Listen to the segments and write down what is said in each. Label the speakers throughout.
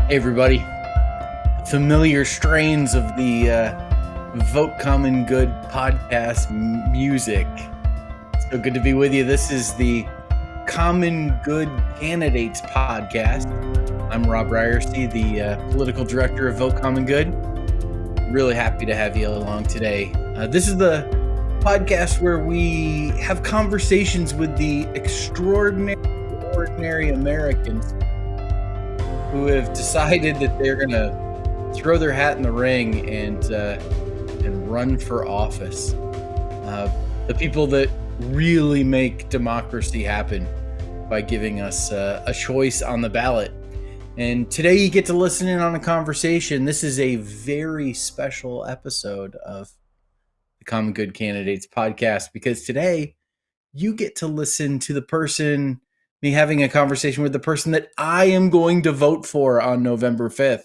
Speaker 1: Hey everybody, familiar strains of the Vote Common Good podcast music. So good to be with you. This is the Common Good Candidates podcast. I'm Robb Ryerse, the political director of Vote Common Good. Really happy to have you along today. This is the podcast where we have conversations with the extraordinary, ordinary Americans who have decided that they're going to throw their hat in the ring and run for office. The people that really make democracy happen by giving us a choice on the ballot. And today you get to listen in on a conversation. This is a very special episode of the Common Good Candidates podcast because today you get to listen to me having a conversation with the person that I am going to vote for on November 5th.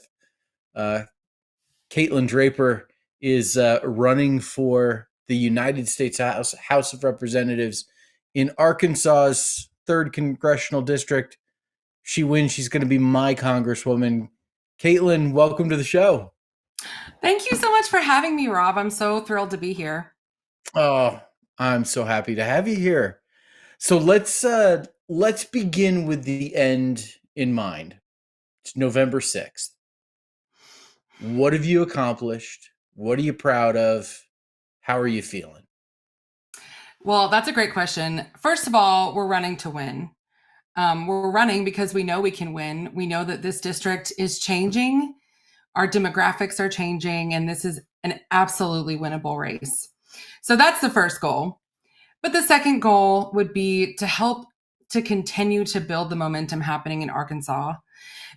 Speaker 1: Caitlin Draper is running for the United States House of Representatives in Arkansas's 3rd Congressional District. She wins. She's going to be my congresswoman. Caitlin, welcome to the show.
Speaker 2: Thank you so much for having me, Rob. I'm so thrilled to be here.
Speaker 1: Oh, I'm so happy to have you here. So let's begin with the end in mind. It's November 6th. What have you accomplished? What are you proud of? How are you feeling?
Speaker 2: Well, that's a great question. First of all, we're running to win. We're running because we know we can win. We know that this district is changing. Our demographics are changing, and this is an absolutely winnable race. So that's the first goal. But the second goal would be to help to continue to build the momentum happening in Arkansas.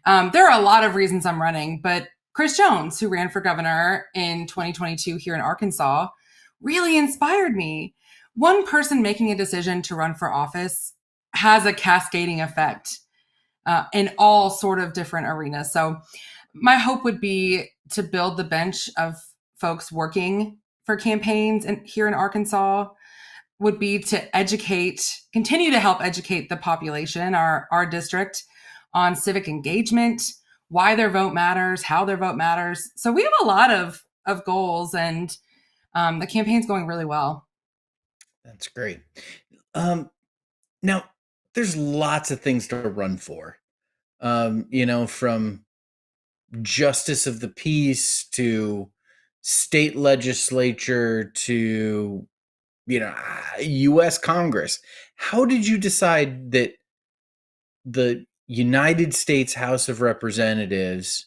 Speaker 2: There are a lot of reasons I'm running, but Chris Jones, who ran for governor in 2022 here in Arkansas, really inspired me. One person making a decision to run for office has a cascading effect in all sort of different arenas. So my hope would be to build the bench of folks working for campaigns here in Arkansas, would be to continue to help educate the population, our district, on civic engagement, why their vote matters, how their vote matters. So we have a lot of goals, and the campaign's going really well.
Speaker 1: That's great. Now, there's lots of things to run for, from justice of the peace to state legislature to U.S. Congress. How did you decide that the United States House of Representatives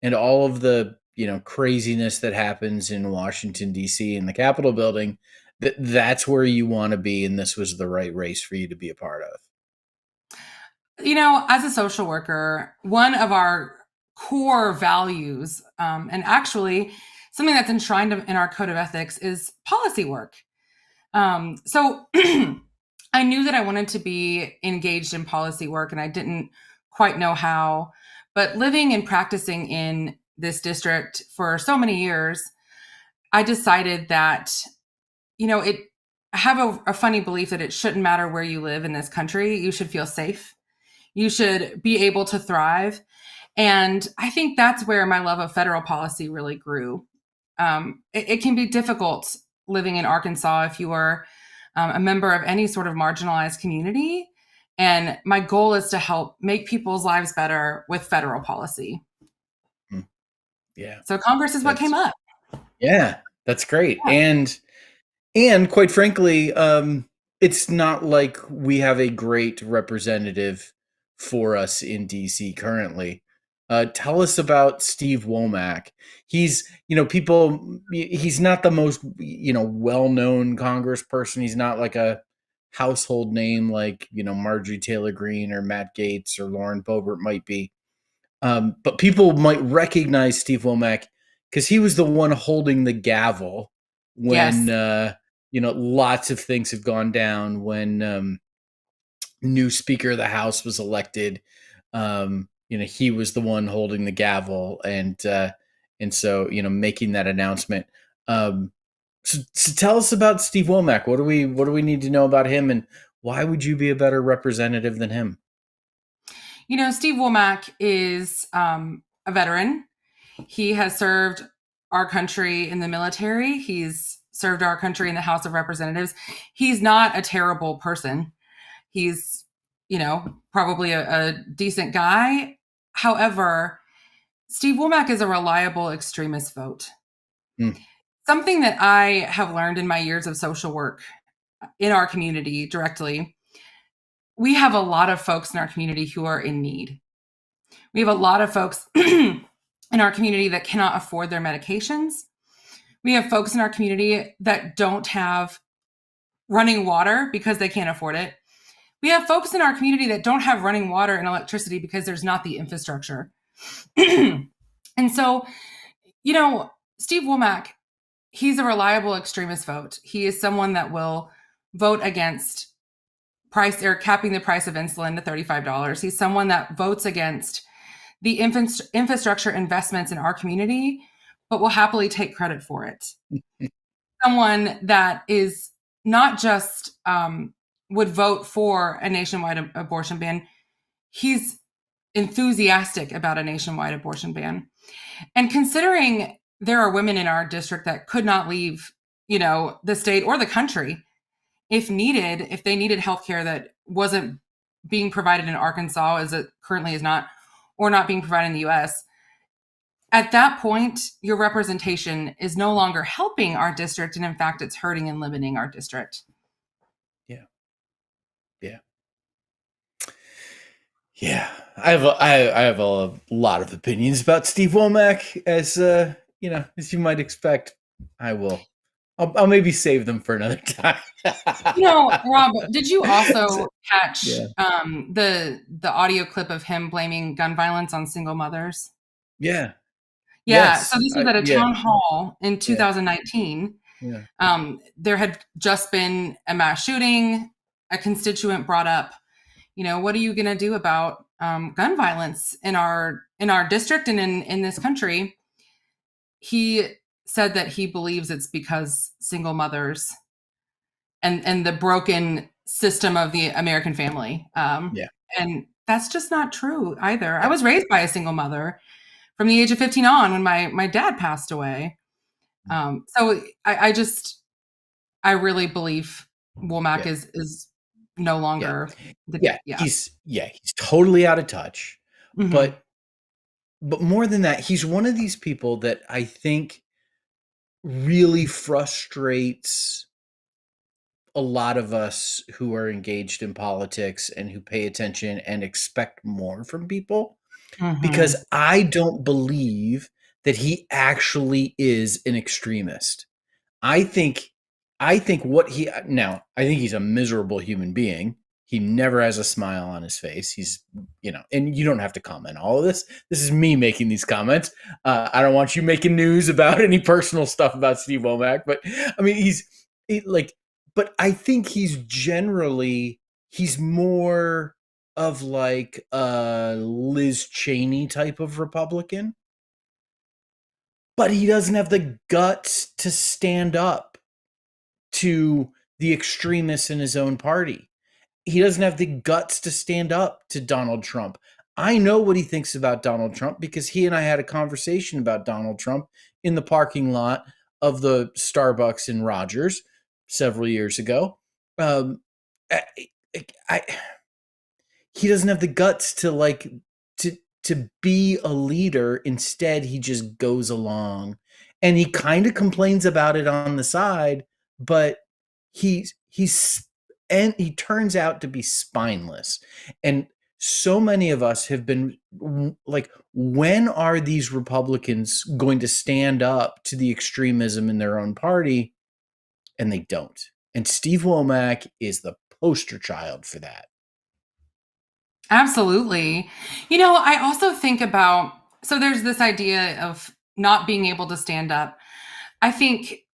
Speaker 1: and all of the craziness that happens in Washington, D.C. in the Capitol building, that's where you want to be, and this was the right race for you to be a part of?
Speaker 2: As a social worker, one of our core values, and actually something that's enshrined in our code of ethics, is policy work. So I knew that I wanted to be engaged in policy work, and I didn't quite know how. But living and practicing in this district for so many years, I decided that, I have a funny belief that it shouldn't matter where you live in this country. You should feel safe. You should be able to thrive. And I think that's where my love of federal policy really grew. It can be difficult living in Arkansas if you are a member of any sort of marginalized community. And my goal is to help make people's lives better with federal policy.
Speaker 1: Yeah.
Speaker 2: So Congress is what came up.
Speaker 1: Yeah, that's great. Yeah. And quite frankly, it's not like we have a great representative for us in DC currently. Tell us about Steve Womack. He's not the most, well-known congressperson. He's not like a household name like, Marjorie Taylor Greene or Matt Gaetz or Lauren Boebert might be. But people might recognize Steve Womack because he was the one holding the gavel when, lots of things have gone down when new Speaker of the House was elected. He was the one holding the gavel and so, making that announcement. So tell us about Steve Womack. What do we need to know about him, and why would you be a better representative than him?
Speaker 2: Steve Womack is a veteran. He has served our country in the military. He's served our country in the House of Representatives. He's not a terrible person. He's, probably a decent guy. However, Steve Womack is a reliable extremist vote.
Speaker 1: Mm.
Speaker 2: Something that I have learned in my years of social work in our community directly, we have a lot of folks in our community who are in need. We have a lot of folks in our community that cannot afford their medications. We have folks in our community that don't have running water because they can't afford it. We have folks in our community that don't have running water and electricity because there's not the infrastructure. And so, Steve Womack, he's a reliable extremist vote. He is someone that will vote against price or capping the price of insulin to $35. He's someone that votes against the infrastructure investments in our community, but will happily take credit for it. Someone that is not just would vote for a nationwide abortion ban. He's enthusiastic about a nationwide abortion ban. And considering there are women in our district that could not leave, the state or the country if they needed healthcare that wasn't being provided in Arkansas as it currently is not, or not being provided in the US, at that point, your representation is no longer helping our district. And in fact, it's hurting and limiting our district.
Speaker 1: Yeah. Yeah. Yeah. I have a lot of opinions about Steve Womack, as as you might expect. I'll maybe save them for another time.
Speaker 2: Rob, did you also catch the audio clip of him blaming gun violence on single mothers?
Speaker 1: Yeah.
Speaker 2: Yeah.
Speaker 1: Yes.
Speaker 2: So this was at a town hall in 2019.
Speaker 1: Yeah.
Speaker 2: There had just been a mass shooting. A constituent brought up, what are you going to do about gun violence in our district and in this country? He said that he believes it's because single mothers and the broken system of the American family. And that's just not true either. Yeah. I was raised by a single mother from the age of 15 on when my dad passed away. So I really believe Womack is no longer.
Speaker 1: He's totally out of touch. Mm-hmm. But more than that, he's one of these people that I think really frustrates a lot of us who are engaged in politics and who pay attention and expect more from people. Mm-hmm. Because I don't believe that he actually is an extremist. I think I think he's a miserable human being. He never has a smile on his face. He's, and you don't have to comment on all of this. This is me making these comments. I don't want you making news about any personal stuff about Steve Womack, but I mean, but I think he's more of like a Liz Cheney type of Republican, but he doesn't have the guts to stand up to the extremists in his own party. He doesn't have the guts to stand up to Donald Trump. I know what he thinks about Donald Trump because he and I had a conversation about Donald Trump in the parking lot of the Starbucks in Rogers several years ago. He doesn't have the guts to be a leader. Instead, he just goes along and he kind of complains about it on the side, but he turns out to be spineless. And so many of us have been like, when are these Republicans going to stand up to the extremism in their own party? And they don't. And Steve Womack is the poster child for that.
Speaker 2: Absolutely. I also think about, so there's this idea of not being able to stand up. I think,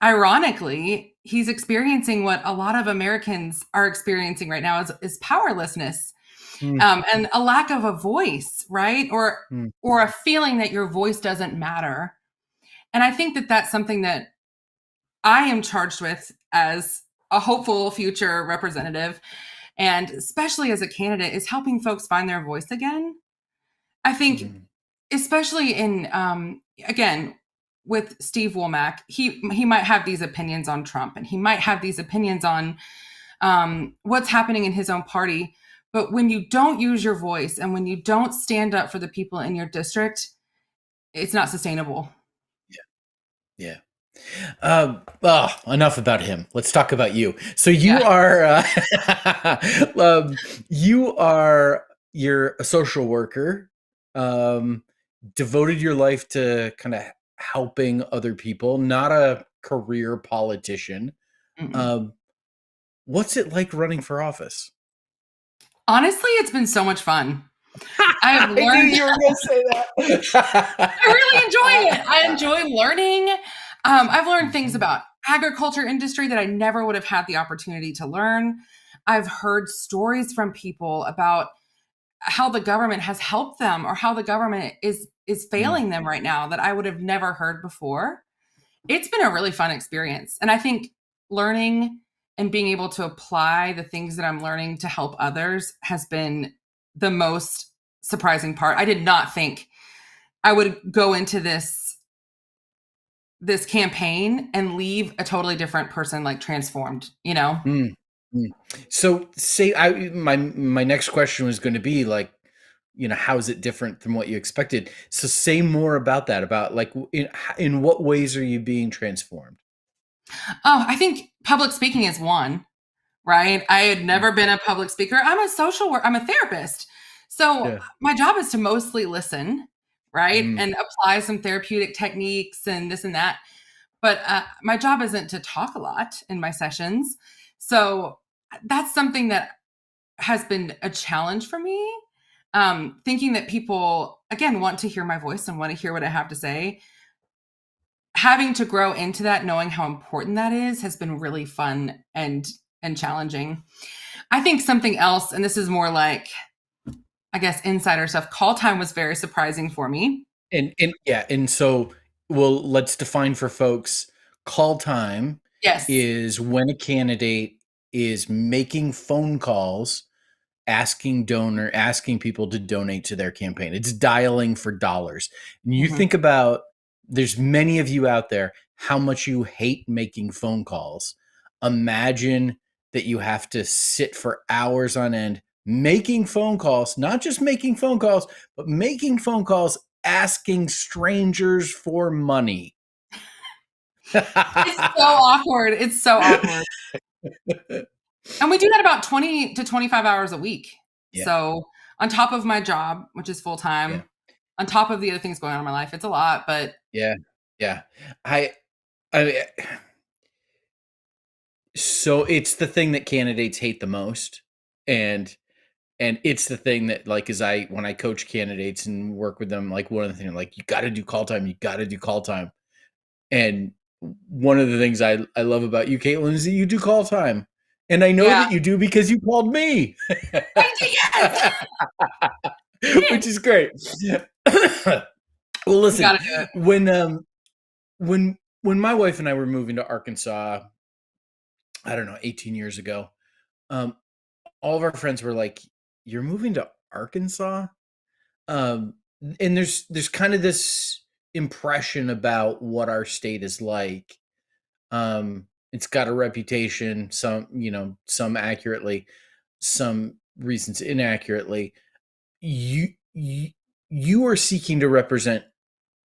Speaker 2: ironically, he's experiencing what a lot of Americans are experiencing right now is powerlessness and a lack of a voice, right? Or a feeling that your voice doesn't matter. And I think that that's something that I am charged with as a hopeful future representative. and especially as a candidate, is helping folks find their voice again. I think, especially in, again, with Steve Womack, he might have these opinions on Trump, and he might have these opinions on what's happening in his own party. But when you don't use your voice and when you don't stand up for the people in your district, it's not sustainable.
Speaker 1: Yeah. Enough about him. Let's talk about you. So you are, you're a social worker, devoted your life to kind of helping other people, not a career politician. What's it like running for office?
Speaker 2: Honestly, it's been so much fun.
Speaker 1: I knew you were going to say that.
Speaker 2: I really enjoy it. I enjoy learning. I've learned things about agriculture industry that I never would have had the opportunity to learn. I've heard stories from people about how the government has helped them or how the government is failing them right now that I would have never heard before. It's been a really fun experience. And I think learning and being able to apply the things that I'm learning to help others has been the most surprising part. I did not think I would go into this campaign and leave a totally different person, like transformed, you know?
Speaker 1: So say my next question was going to be like, how is it different from what you expected? So say more about that, about like, in what ways are you being transformed?
Speaker 2: Oh, I think public speaking is one, right? I had never been a public speaker. I'm a social worker. I'm a therapist. So my job is to mostly listen, right? And apply some therapeutic techniques and this and that. But my job isn't to talk a lot in my sessions. So that's something that has been a challenge for me. Thinking that people, again, want to hear my voice and want to hear what I have to say. Having to grow into that, knowing how important that is, has been really fun and challenging. I think something else, and this is more like, I guess, insider stuff, call time was very surprising for me.
Speaker 1: And so, well, let's define for folks, call time is when a candidate is making phone calls, asking people to donate to their campaign. It's dialing for dollars. And you think about, there's many of you out there, how much you hate making phone calls. Imagine that you have to sit for hours on end making phone calls, not just making phone calls, but making phone calls asking strangers for money.
Speaker 2: It's so awkward. It's so awkward. And we do that about 20 to 25 hours a week. Yeah. So on top of my job, which is full-time, on top of the other things going on in my life, it's a lot, but
Speaker 1: yeah. So it's the thing that candidates hate the most. And it's the thing that, like, when I coach candidates and work with them, like, one of the things, like, you got to do call time. And one of the things I love about you, Caitlin, is that you do call time. And I know that you do because you called me.
Speaker 2: Yes.
Speaker 1: Which is great. Well, listen, when my wife and I were moving to Arkansas, I don't know, 18 years ago, all of our friends were like, "You're moving to Arkansas?" And there's kind of this impression about what our state is like. It's got a reputation, some accurately, some reasons inaccurately. You are seeking to represent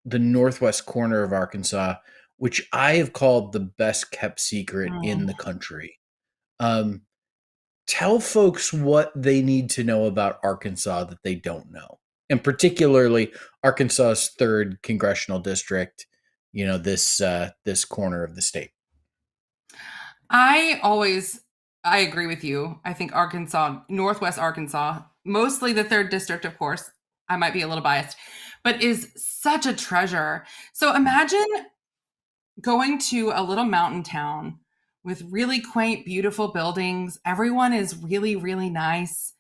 Speaker 1: the northwest corner of Arkansas, which I have called the best kept secret in the country. Tell folks what they need to know about Arkansas that they don't know, and particularly Arkansas's 3rd congressional district, this corner of the state.
Speaker 2: I agree with you. I think Arkansas, Northwest Arkansas, mostly the 3rd district, of course, I might be a little biased, but is such a treasure. So imagine going to a little mountain town with really quaint, beautiful buildings. Everyone is really, really nice.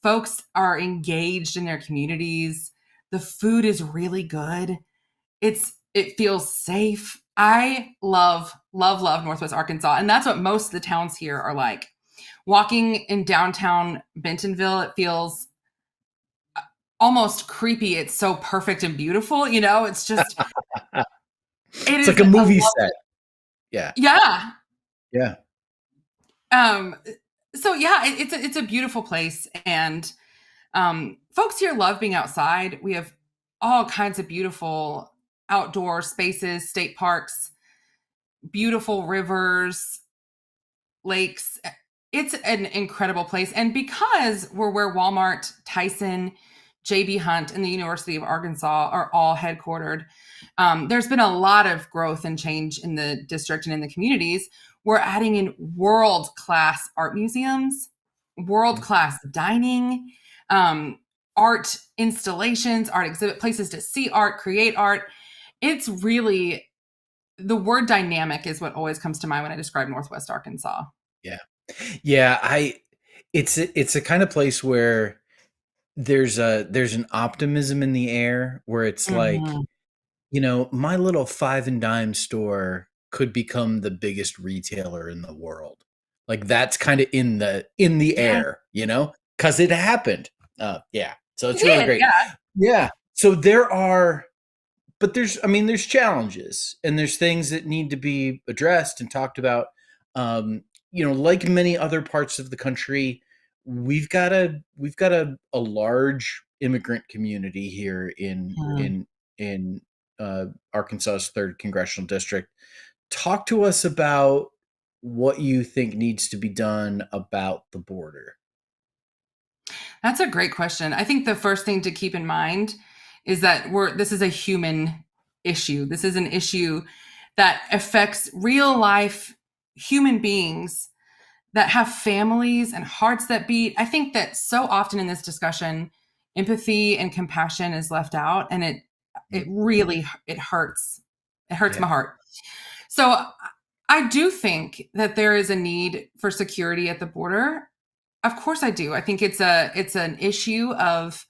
Speaker 2: Folks are engaged in their communities. The food is really good. It feels safe. I love Northwest Arkansas. And that's what most of the towns here are like. Walking in downtown Bentonville, it feels almost creepy. It's so perfect and beautiful. It's just, it
Speaker 1: It's
Speaker 2: is
Speaker 1: like a
Speaker 2: a
Speaker 1: movie
Speaker 2: lovely,
Speaker 1: set. Yeah.
Speaker 2: yeah.
Speaker 1: Yeah.
Speaker 2: Um, so yeah, it's a beautiful place. And folks here love being outside. We have all kinds of beautiful outdoor spaces, state parks, beautiful rivers, lakes. It's an incredible place. And because we're where Walmart, Tyson, JB Hunt, and the University of Arkansas are all headquartered, there's been a lot of growth and change in the district and in the communities. We're adding in world-class art museums, world-class dining, art installations, art exhibit places to see art, create art. It's really, the word dynamic is what always comes to mind when I describe Northwest Arkansas.
Speaker 1: Yeah. Yeah. It's a kind of place where there's an optimism in the air where it's like,
Speaker 2: Mhm.
Speaker 1: my little five and dime store could become the biggest retailer in the world. Like that's kind of in the
Speaker 2: Yeah,
Speaker 1: air, because it happened. Yeah. So
Speaker 2: it
Speaker 1: it's really
Speaker 2: did,
Speaker 1: great.
Speaker 2: yeah.
Speaker 1: Yeah. So there's challenges and there's things that need to be addressed and talked about. Like many other parts of the country, we've got a large immigrant community here in
Speaker 2: Mm.
Speaker 1: in in Arkansas's third congressional district. Talk to us about what you think needs to be done about the border.
Speaker 2: That's a great question. I think the first thing to keep in mind is that this is a human issue. This is an issue that affects real life human beings that have families and hearts that beat. I think that so often in this discussion, empathy and compassion is left out, and it really it hurts. It hurts
Speaker 1: Yeah.
Speaker 2: my heart. So I do think that there is a need for security at the border. Of course I do. I think it's an issue of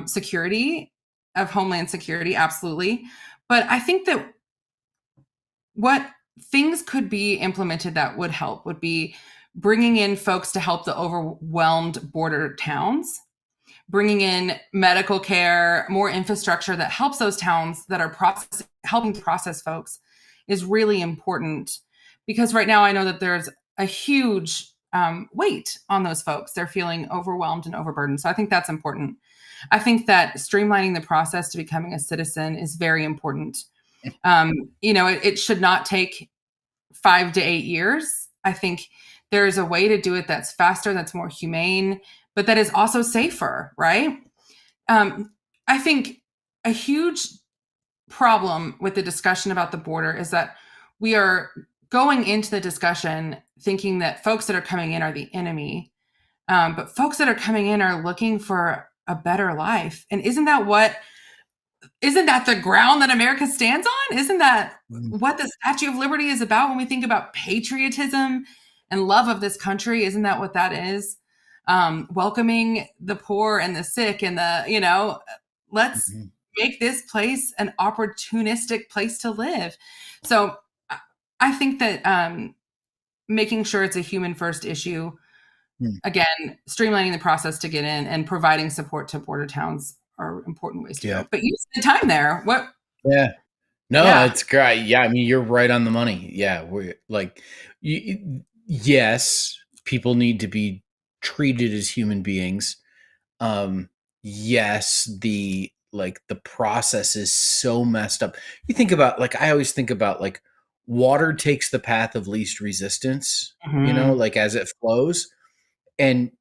Speaker 2: security, of homeland security, absolutely. But I think that what things could be implemented that would help would be bringing in folks to help the overwhelmed border towns, bringing in medical care, more infrastructure that helps those towns that are helping to process folks is really important. Because right now I know that there's a huge weight on those folks. They're feeling overwhelmed and overburdened. So I think that's important. I think that streamlining the process to becoming a citizen is very important. It should not take 5 to 8 years. I think there is a way to do it that's faster, that's more humane, but that is also safer, right? I think a huge problem with the discussion about the border is that we are going into the discussion thinking that folks that are coming in are the enemy, but folks that are coming in are looking for a better life. And isn't that the ground that America stands on? Isn't that
Speaker 1: Mm.
Speaker 2: what the Statue of Liberty is about when we think about patriotism and love of this country? Isn't that what that is? Welcoming the poor and the sick and let's
Speaker 1: Mhm.
Speaker 2: make this place an opportunistic place to live. So I think that making sure it's a human first issue,
Speaker 1: Mm.
Speaker 2: again, streamlining the process to get in and providing support to border towns are important ways to
Speaker 1: Yeah.
Speaker 2: go. But you spend time there. What?
Speaker 1: Yeah. No,
Speaker 2: Yeah.
Speaker 1: it's great. Yeah, I mean, you're right on the money. Yeah, we like, yes, people need to be treated as human beings. Yes, the process is so messed up. You think about I always think about water takes the path of least resistance,
Speaker 2: Mhm.
Speaker 1: as it flows, and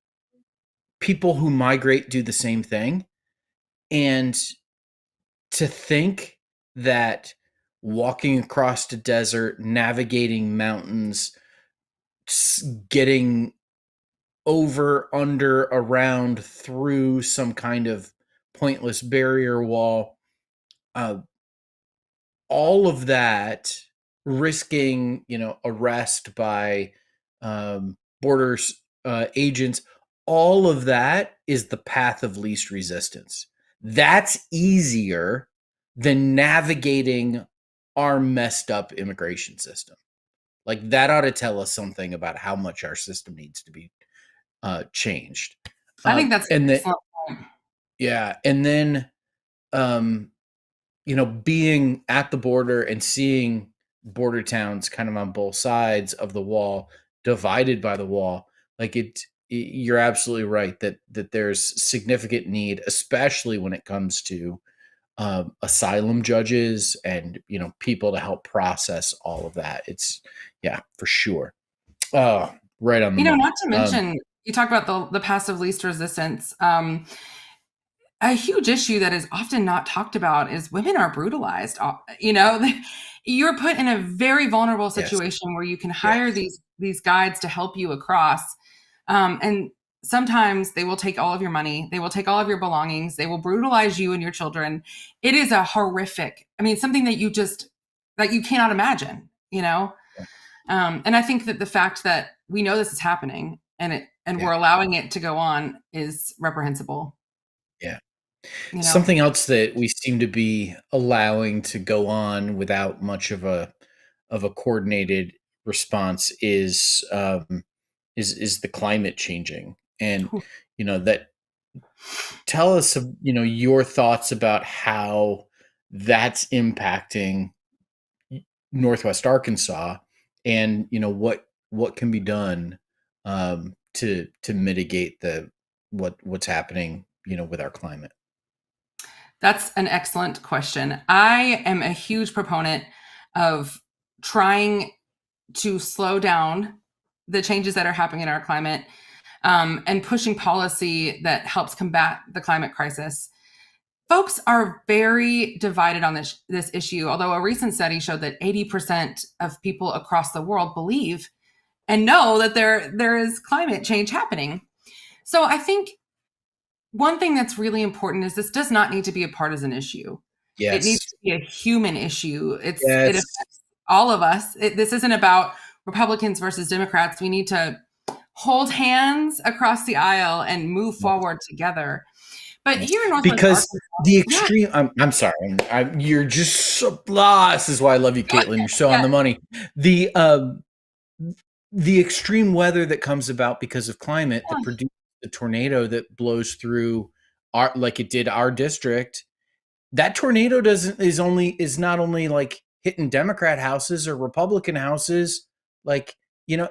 Speaker 1: people who migrate do the same thing. And to think that walking across the desert, navigating mountains, getting over, under, around, through some kind of pointless barrier wall, uh, all of that risking, arrest by borders agents, all of that is the path of least resistance. That's easier than navigating our messed up immigration system. Like that ought to tell us something about how much our system needs to be changed.
Speaker 2: I think that's an
Speaker 1: And then,
Speaker 2: excellent point.
Speaker 1: yeah, and then um, being at the border and seeing border towns kind of on both sides of the wall, divided by the wall, like you're absolutely right that there's significant need, especially when it comes to asylum judges and people to help process all of that. It's yeah, for sure. Oh, right on the
Speaker 2: Not
Speaker 1: money.
Speaker 2: to mention, you talk about the passive least resistance. A huge issue that is often not talked about is women are brutalized. You're put in a very vulnerable
Speaker 1: Yes,
Speaker 2: situation where you can hire
Speaker 1: yes,
Speaker 2: these guides to help you across, and sometimes they will take all of your money, they will take all of your belongings, they will brutalize you and your children. It is a horrific. I mean, something that you cannot imagine.
Speaker 1: yeah,
Speaker 2: And I think that the fact that we know this is happening and
Speaker 1: yeah,
Speaker 2: we're allowing it to go on is reprehensible.
Speaker 1: yeah.
Speaker 2: You know.
Speaker 1: Something else that we seem to be allowing to go on without much of a coordinated response is the climate changing. And that tell us your thoughts about how that's impacting Northwest Arkansas, and what can be done to mitigate what's happening with our climate.
Speaker 2: That's an excellent question. I am a huge proponent of trying to slow down the changes that are happening in our climate, and pushing policy that helps combat the climate crisis. Folks are very divided on this issue, although a recent study showed that 80% of people across the world believe and know that there is climate change happening. So I think one thing that's really important is this does not need to be a partisan issue. It needs
Speaker 1: Yes,
Speaker 2: to be a human issue. It
Speaker 1: yes,
Speaker 2: affects all of us. This isn't about Republicans versus Democrats. We need to hold hands across the aisle and move
Speaker 1: yes,
Speaker 2: forward together. But
Speaker 1: yes.
Speaker 2: here in Northwest
Speaker 1: Because
Speaker 2: Arkansas,
Speaker 1: the
Speaker 2: yeah,
Speaker 1: extreme, I'm sorry, you're just so blah. This is why I love you,
Speaker 2: go
Speaker 1: Caitlin. You're so on
Speaker 2: ahead.
Speaker 1: the money. The extreme weather that comes about because of climate that
Speaker 2: Yeah.
Speaker 1: produces the tornado that blows through our, like it did our district. That tornado is not only like hitting Democrat houses or Republican houses, like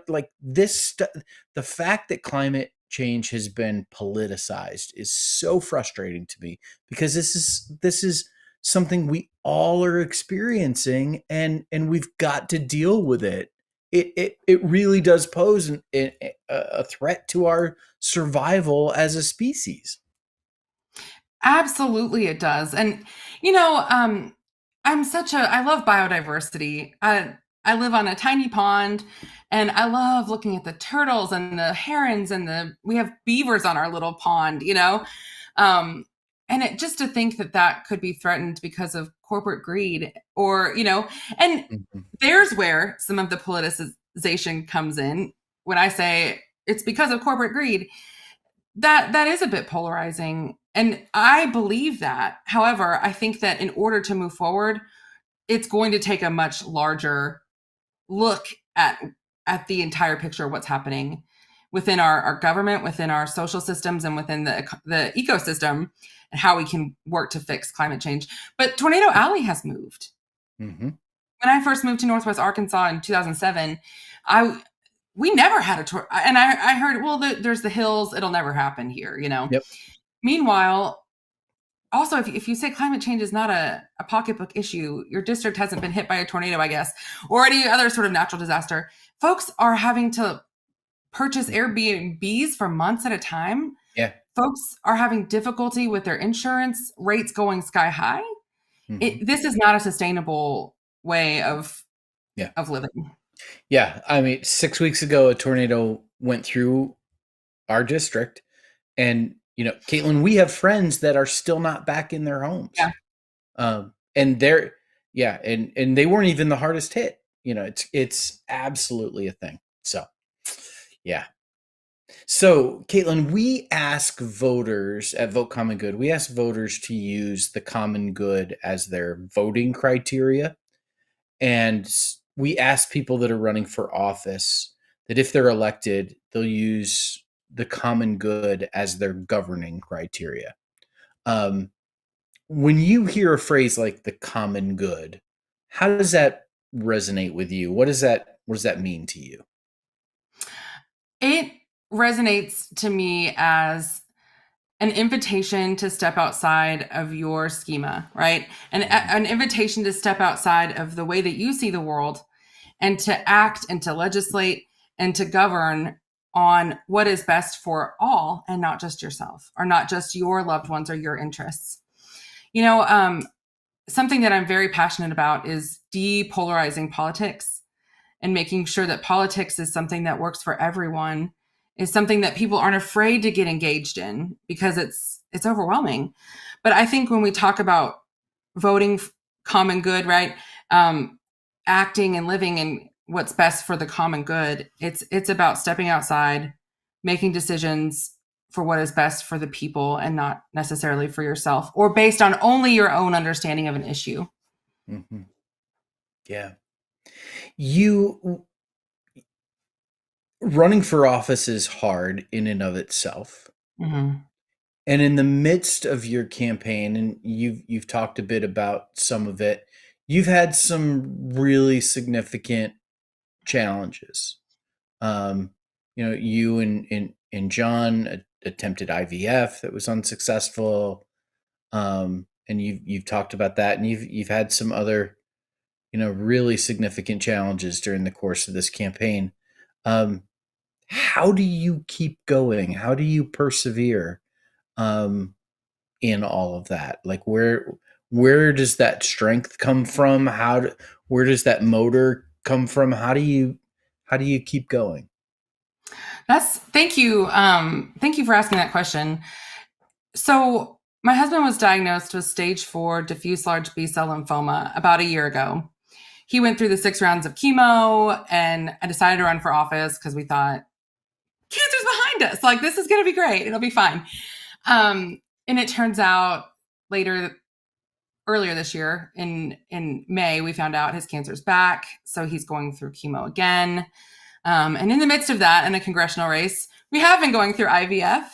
Speaker 1: like the fact that climate change has been politicized is so frustrating to me, because this is something we all are experiencing, and we've got to deal with it. It really does pose a threat to our survival as a species.
Speaker 2: Absolutely, it does. And I love biodiversity. I live on a tiny pond, and I love looking at the turtles and the herons and we have beavers on our little pond. Um, and just to think that that could be threatened because of corporate greed, and
Speaker 1: Mhm.
Speaker 2: there's where some of the politicization comes in. When I say it's because of corporate greed, that is a bit polarizing, and I believe that. However, I think that in order to move forward, it's going to take a much larger look at the entire picture of what's happening within our government, within our social systems, and within the ecosystem, and how we can work to fix climate change. But Tornado Alley has moved.
Speaker 1: Mhm.
Speaker 2: When I first moved to Northwest Arkansas in 2007, I we never had a tour, and I heard, well, there's the hills, it'll never happen here.
Speaker 1: Yep.
Speaker 2: Meanwhile, also, if you say climate change is not a pocketbook issue, your district hasn't been hit by a tornado, I guess, or any other sort of natural disaster. Folks are having to purchase Airbnbs for months at a time.
Speaker 1: Yeah.
Speaker 2: Folks are having difficulty with their insurance rates going sky high.
Speaker 1: Mhm.
Speaker 2: This is not a sustainable way
Speaker 1: Yeah.
Speaker 2: of living.
Speaker 1: Yeah. I mean, 6 weeks ago, a tornado went through our district, and Caitlin, we have friends that are still not back in their homes.
Speaker 2: Yeah.
Speaker 1: And they're yeah, and they weren't even the hardest hit. It's absolutely a thing. So, yeah. So, Caitlin, we ask voters at Vote Common Good, we ask voters to use the common good as their voting criteria. And we ask people that are running for office that if they're elected, they'll use the common good as their governing criteria. Um, when you hear a phrase like the common good, how does that resonate with you? What does that mean to you?
Speaker 2: It resonates to me as an invitation to step outside of your schema, right? An invitation to step outside of the way that you see the world and to act and to legislate and to govern on what is best for all and not just yourself or not just your loved ones or your interests. You know, something that I'm very passionate about is depolarizing politics and making sure that politics is something that works for everyone, is something that people aren't afraid to get engaged in because it's overwhelming. But I think when we talk about voting common good, right? Acting and living in what's best for the common good, it's about stepping outside, making decisions for what is best for the people and not necessarily for yourself or based on only your own understanding of an issue.
Speaker 1: Mm-hmm. Yeah. You running for office is hard in and of itself.
Speaker 2: Mm-hmm.
Speaker 1: And in the midst of your campaign, and you've talked a bit about some of it, you've had some really significant challenges. Um, you and John attempted IVF that was unsuccessful. And you've talked about that, and you've had some other, really significant challenges during the course of this campaign. Um, how do you keep going? How do you persevere um, in all of that? Like where does that strength come from? Where does that motor come from? How do you keep going?
Speaker 2: Thank you. Thank you for asking that question. So my husband was diagnosed with stage 4 diffuse large B-cell lymphoma about a year ago. He went through the 6 rounds of chemo, and I decided to run for office because we thought cancer's behind us. Like, this is going to be great. It'll be fine. And it turns out earlier this year in May, we found out his cancer's back. So he's going through chemo again. And in the midst of that, in a congressional race, we have been going through IVF.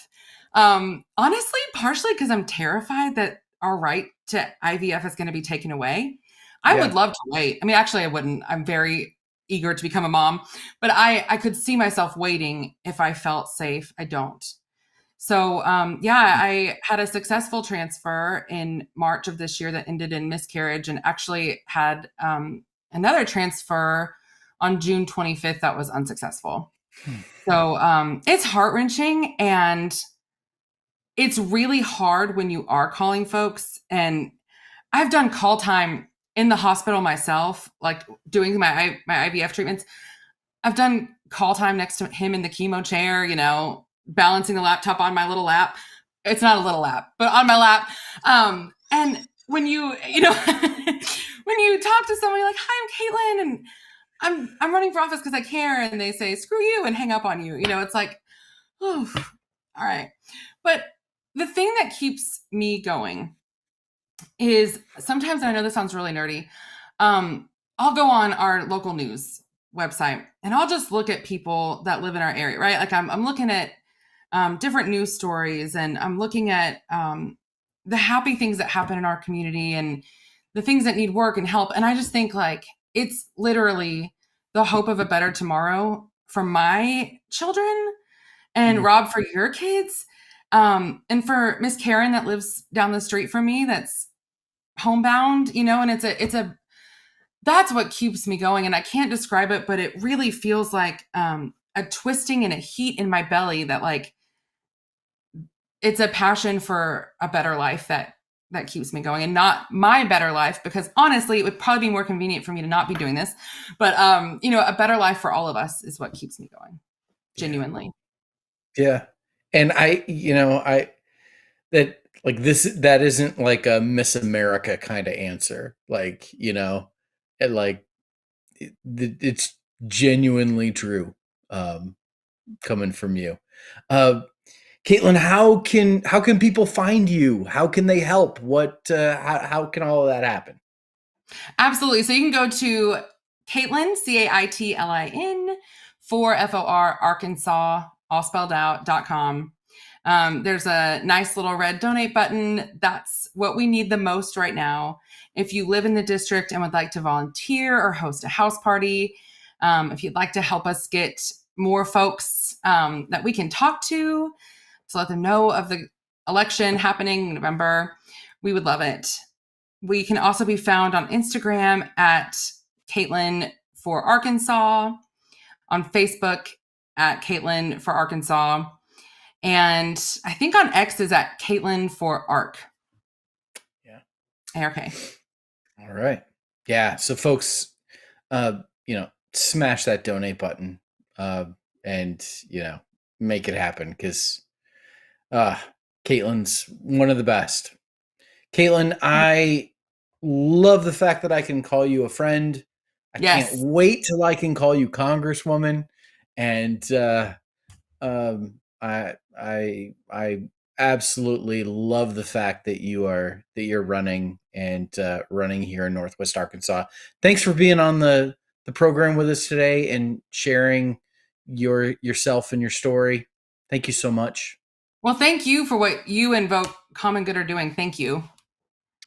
Speaker 2: Honestly, partially because I'm terrified that our right to IVF is going to be taken away. I would love to wait. I mean, actually, I wouldn't. I'm very eager to become a mom, but I could see myself waiting if I felt safe. I don't. So, I had a successful transfer in March of this year that ended in miscarriage, and actually had another transfer on June 25th that was unsuccessful. So it's heart-wrenching, and it's really hard when you are calling folks. And I've done call time in the hospital myself, like doing my IVF treatments. I've done call time next to him in the chemo chair, balancing the laptop on my little lap. It's not a little lap, but on my lap. And when you when you talk to someone, you're like, "Hi, I'm Caitlin, and I'm running for office because I care," and they say, "Screw you," and hang up on you. It's like, oh, all right. But the thing that keeps me going is sometimes, and I know this sounds really nerdy, I'll go on our local news website and I'll just look at people that live in our area, right? Like I'm looking at different news stories, and I'm looking at the happy things that happen in our community and the things that need work and help. And I just think, like, it's literally the hope of a better tomorrow for my children and Rob, for your kids. And for Miss Karen that lives down the street from me, that's homebound, and that's what keeps me going. And I can't describe it, but it really feels like a twisting and a heat in my belly that, like, it's a passion for a better life that keeps me going, and not my better life, because honestly, it would probably be more convenient for me to not be doing this. But, a better life for all of us is what keeps me going. Genuinely.
Speaker 1: Yeah. And that isn't like a Miss America kind of answer. Like, it's genuinely true, coming from you. Caitlin, how can people find you? How can they help? How can all of that happen?
Speaker 2: Absolutely. So you can go to Caitlin, Caitlin, for FOR Arkansas, all spelled out, .com. There's a nice little red donate button. That's what we need the most right now. If you live in the district and would like to volunteer or host a house party, if you'd like to help us get more folks that we can talk to let them know of the election happening in November, we would love it. We can also be found on Instagram at Caitlin for Arkansas, on Facebook at Caitlin for Arkansas, and I think on X is at Caitlin for ARC.
Speaker 1: Yeah.
Speaker 2: ARK.
Speaker 1: All right. Yeah. So folks, smash that donate button and, make it happen because Caitlin's one of the best. Caitlin, I love the fact that I can call you a friend. I can't wait till I can call you Congresswoman. And I absolutely love the fact that you're running and running here in Northwest Arkansas. Thanks for being on the program with us today and sharing yourself and your story. Thank you so much.
Speaker 2: Well, thank you for what you and Vote Common Good are doing. Thank you.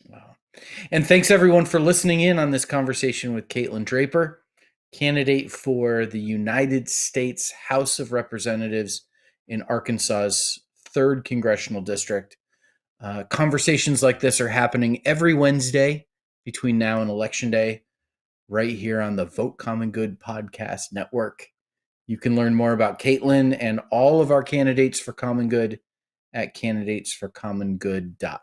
Speaker 1: Wow. And thanks everyone for listening in on this conversation with Caitlin Draper, candidate for the United States House of Representatives in Arkansas's 3rd Congressional District. Conversations like this are happening every Wednesday between now and Election Day, right here on the Vote Common Good Podcast Network. You can learn more about Caitlin and all of our candidates for Common Good at candidatesforcommongood.com.